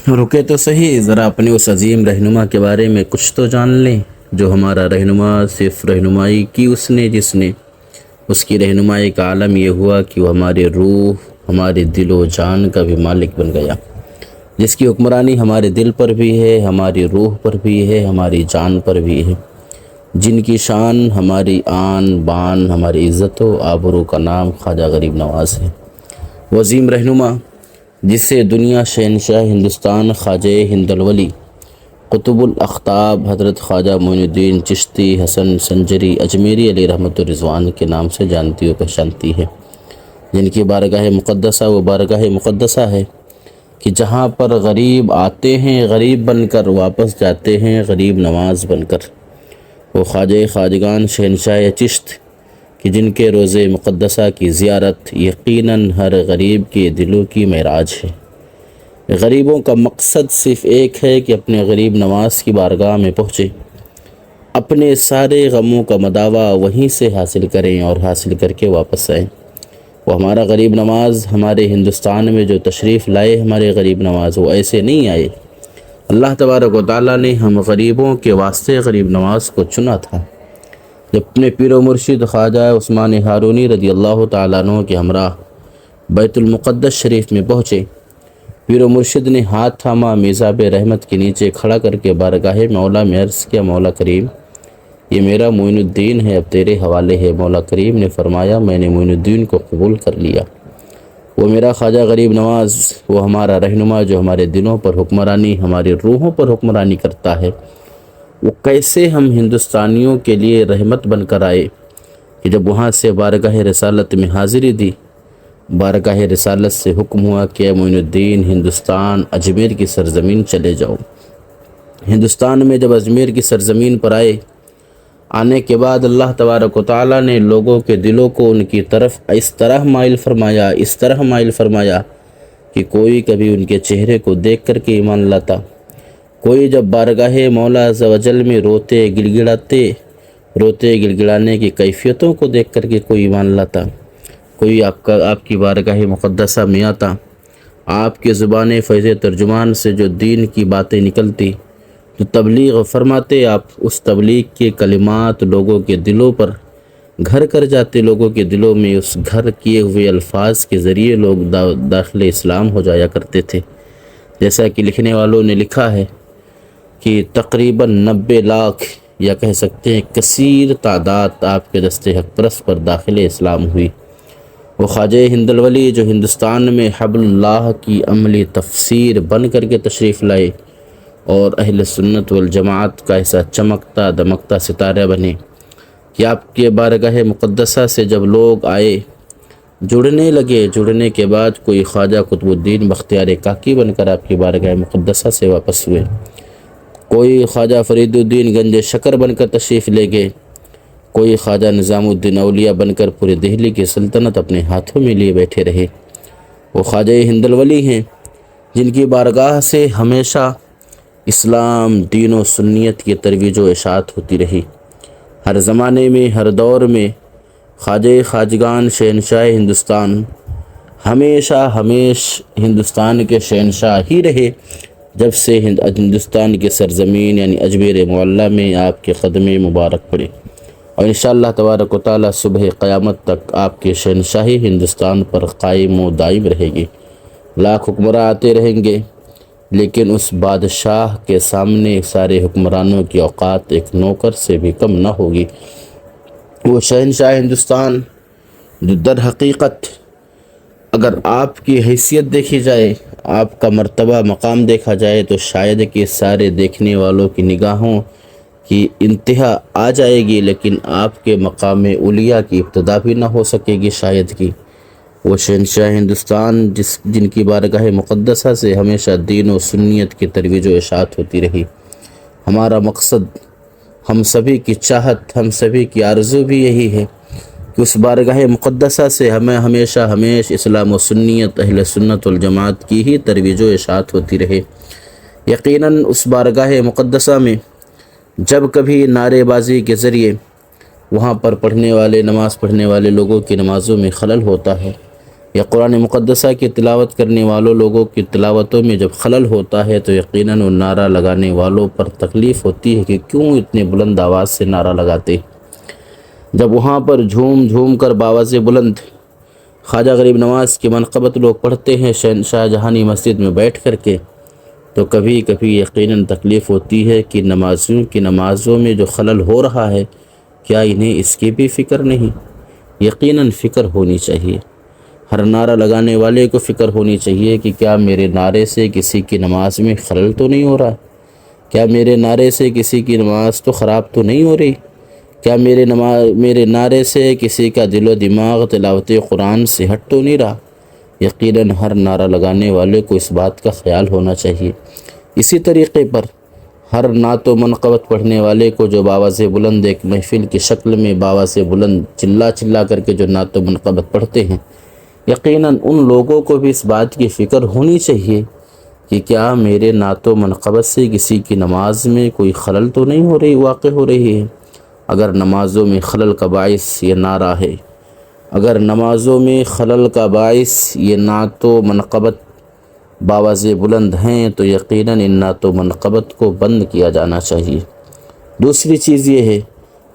رکے تو صحیح، ذرا اپنے اس عظیم رہنما کے بارے میں کچھ تو جان لیں، جو ہمارا رہنما صرف رہنمائی کی اس نے، جس نے اس کی رہنمائی کا عالم یہ ہوا کہ وہ ہماری روح، ہمارے دل و جان کا بھی مالک بن گیا، جس کی حکمرانی ہمارے دل پر بھی ہے، ہماری روح پر بھی ہے، ہماری جان پر بھی ہے، جن کی شان ہماری آن بان، ہماری عزت و آبرو کا نام خواجہ غریب نواز ہے۔ وہ عظیم رہنما جسے دنیا شہنشاہ ہندوستان خواجہ ہند الولی قطب الاقطاب حضرت خواجہ معین الدین چشتی حسن سنجری اجمیری علیہ رحمۃ الرضوان کے نام سے جانتی و پہچانتی ہے، جن کی بارگاہ مقدسہ وہ بارگاہ مقدسہ ہے کہ جہاں پر غریب آتے ہیں غریب بن کر، واپس جاتے ہیں غریب نواز بن کر۔ وہ خواجہ خواجگان شہنشاہ چشت کہ جن کے روضہ مقدسہ کی زیارت یقیناً ہر غریب کے دلوں کی معراج ہے۔ غریبوں کا مقصد صرف ایک ہے کہ اپنے غریب نواز کی بارگاہ میں پہنچے، اپنے سارے غموں کا مداوع وہیں سے حاصل کریں اور حاصل کر کے واپس آئیں۔ وہ ہمارا غریب نواز ہمارے ہندوستان میں جو تشریف لائے، ہمارے غریب نواز وہ ایسے نہیں آئے۔ اللہ تبارک و تعالیٰ نے ہم غریبوں کے واسطے غریب نواز کو چنا تھا۔ جب اپنے پیر و مرشد خواجہ عثمان ہارونی رضی اللہ تعالیٰ عنہ کے ہمراہ بیت المقدس شریف میں پہنچے، پیر و مرشد نے ہاتھ تھاما، میزاب رحمت کے نیچے کھڑا کر کے بارگاہ مولا میں عرض کیا، مولا کریم یہ میرا معین الدین ہے، اب تیرے حوالے ہے۔ مولا کریم نے فرمایا میں نے معین الدین کو قبول کر لیا۔ وہ میرا خواجہ غریب نواز، وہ ہمارا رہنما جو ہمارے دلوں پر حکمرانی، ہماری روحوں پر حکمرانی کرتا ہے، وہ کیسے ہم ہندوستانیوں کے لیے رحمت بن کر آئے کہ جب وہاں سے بارگاہ رسالت میں حاضری دی، بارگاہ رسالت سے حکم ہوا کہ اے معین الدین ہندوستان اجمیر کی سرزمین چلے جاؤ۔ ہندوستان میں جب اجمیر کی سرزمین پر آنے کے بعد اللہ تبارک و تعالیٰ نے لوگوں کے دلوں کو ان کی طرف اس طرح مائل فرمایا کہ کوئی کبھی ان کے چہرے کو دیکھ کر کے ایمان لاتا، کوئی جب بارگاہ مولا عز و جل میں روتے گڑگڑانے کی کیفیتوں کو دیکھ کر کے کوئی ایمان لاتا، کوئی آپ کی بارگاہ مقدسہ میں آتا، آپ کے زبان فیض ترجمان سے جو دین کی باتیں نکلتی تو تبلیغ فرماتے، آپ اس تبلیغ کے کلمات لوگوں کے دلوں پر گھر کر جاتے، لوگوں کے دلوں میں اس گھر کیے ہوئے الفاظ کے ذریعے لوگ داخل اسلام ہو جایا کرتے تھے۔ جیسا کہ لکھنے والوں نے لکھا ہے کہ تقریباً 90 لاکھ یا کہہ سکتے ہیں کثیر تعداد آپ کے دست حق پرست پر داخل اسلام ہوئی۔ وہ خواجہ ہند الولی جو ہندوستان میں حبل اللہ کی عملی تفسیر بن کر کے تشریف لائے اور اہل سنت والجماعت کا ایسا چمکتا دمکتا ستارہ بنے کہ آپ کے بارگاہ مقدسہ سے جب لوگ آئے، جڑنے لگے، جڑنے کے بعد کوئی خواجہ قطب الدین بختیار کاکی بن کر آپ کی بارگاہ مقدسہ سے واپس ہوئے، کوئی خواجہ فرید الدین گنج شکر بن کر تشریف لے گئے، کوئی خواجہ نظام الدین اولیاء بن کر پورے دہلی کی سلطنت اپنے ہاتھوں میں لیے بیٹھے رہے۔ وہ خواجہ ہند الولی ہیں جن کی بارگاہ سے ہمیشہ اسلام، دین و سنیت کی ترویج و اشاعت ہوتی رہی۔ ہر زمانے میں، ہر دور میں خواجہ خواجگان شہنشاہ ہندوستان ہمیشہ ہندوستان کے شہنشاہ ہی رہے، جب سے ہندوستان کی سرزمین یعنی اجمیر معلیٰ میں آپ کے قدم مبارک پڑے، اور انشاءاللہ تبارک و تعالیٰ صبح قیامت تک آپ کی شہنشاہی ہندوستان پر قائم و دائم رہے گی۔ لاکھ حکمراں آتے رہیں گے، لیکن اس بادشاہ کے سامنے سارے حکمرانوں کی اوقات ایک نوکر سے بھی کم نہ ہوگی۔ وہ شہنشاہ ہندوستان جو در حقیقت اگر آپ کی حیثیت دیکھی جائے، آپ کا مرتبہ مقام دیکھا جائے تو شاید کہ سارے دیکھنے والوں کی نگاہوں کی انتہا آ جائے گی، لیکن آپ کے مقام اولیاء کی ابتدا بھی نہ ہو سکے گی شاید کی۔ وہ شہنشاہ ہندوستان جن کی بارگاہ مقدسہ سے ہمیشہ دین و سنیت کی ترویج و اشاعت ہوتی رہی۔ ہمارا مقصد، ہم سبھی کی چاہت، ہم سبھی کی آرزو بھی یہی ہے کہ اس بارگاہ مقدسہ سے ہمیں ہمیشہ اسلام و سنیت، اہل سنت والجماعت کی ہی ترویج و اشاعت ہوتی رہے۔ یقیناً اس بارگاہ مقدسہ میں جب کبھی نعرے بازی کے ذریعے وہاں پر نماز پڑھنے والے لوگوں کی نمازوں میں خلل ہوتا ہے، یا قرآن مقدسہ کی تلاوت کرنے والوں لوگوں کی تلاوتوں میں جب خلل ہوتا ہے تو یقیناً ان نعرہ لگانے والوں پر تکلیف ہوتی ہے کہ کیوں اتنے بلند آواز سے نعرہ لگاتے۔ جب وہاں پر جھوم جھوم کر باواز بلند خواجہ غریب نواز کی منقبت لوگ پڑھتے ہیں شاہ جہانی مسجد میں بیٹھ کر کے، تو کبھی کبھی یقیناً تکلیف ہوتی ہے کہ نمازیوں کی نمازوں میں جو خلل ہو رہا ہے کیا انہیں اس کی بھی فکر نہیں؟ یقیناً فکر ہونی چاہیے۔ ہر نعرہ لگانے والے کو فکر ہونی چاہیے کہ کیا میرے نعرے سے کسی کی نماز میں خلل تو نہیں ہو رہا؟ کیا میرے نعرے سے کسی کی نماز تو خراب تو نہیں ہو رہی؟ کیا میرے نعرے سے کسی کا دل و دماغ تلاوت قرآن سے ہٹ تو نہیں رہا؟ یقیناً ہر نعرہ لگانے والے کو اس بات کا خیال ہونا چاہیے۔ اسی طریقے پر ہر نعت و منقبت پڑھنے والے کو جو باواز بلند ایک محفل کی شکل میں باواز بلند چلا چلا کر کے جو نعت و منقبت پڑھتے ہیں، یقیناً ان لوگوں کو بھی اس بات کی فکر ہونی چاہیے کہ کیا میرے نعت و منقبت سے کسی کی نماز میں کوئی خلل تو نہیں واقع ہو رہی ہے۔ اگر نمازوں میں خلل کا باعث یہ نعرہ ہے، اگر نمازوں میں خلل کا باعث یہ نعت و منقبت باواز بلند ہیں تو یقیناً ان نعت و منقبت کو بند کیا جانا چاہیے۔ دوسری چیز یہ ہے،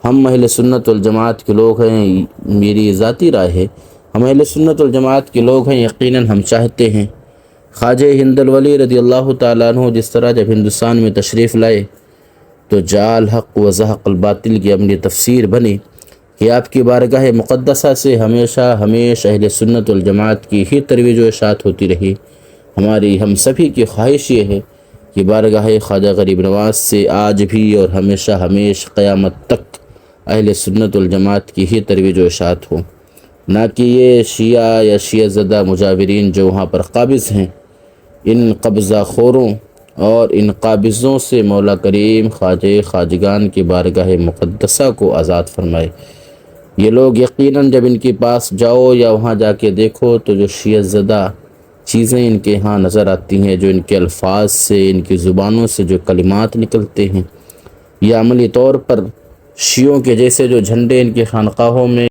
ہم اہل سنت والجماعت کے لوگ ہیں، میری ذاتی رائے ہے، ہم اہل سنت والجماعت کے لوگ ہیں، یقیناً ہم چاہتے ہیں خواجہ ہند الولی رضی اللہ تعالیٰ عنہ جس طرح جب ہندوستان میں تشریف لائے تو جاء الحق و زہق الباطل کی اپنی تفسیر بنی کہ آپ کی بارگاہ مقدسہ سے ہمیشہ اہل سنت والجماعت کی ہی ترویج و اشاعت ہوتی رہی۔ ہم سبھی کی خواہش یہ ہے کہ بارگاہ خواجہ غریب نواز سے آج بھی اور ہمیشہ قیامت تک اہل سنت والجماعت کی ہی ترویج و اشاعت ہو، نہ کہ یہ شیعہ یا شیعہ زدہ مجاورین جو وہاں پر قابض ہیں، ان قبضہ خوروں اور ان قابضوں سے مولا کریم خواجہ خواجگان کی بارگاہ مقدسہ کو آزاد فرمائے۔ یہ لوگ یقیناً جب ان کے پاس جاؤ یا وہاں جا کے دیکھو تو جو شیعہ زدہ چیزیں ان کے ہاں نظر آتی ہیں، جو ان کے الفاظ سے، ان کی زبانوں سے جو کلمات نکلتے ہیں، یہ عملی طور پر شیعوں کے جیسے جو جھنڈے ان کے خانقاہوں میں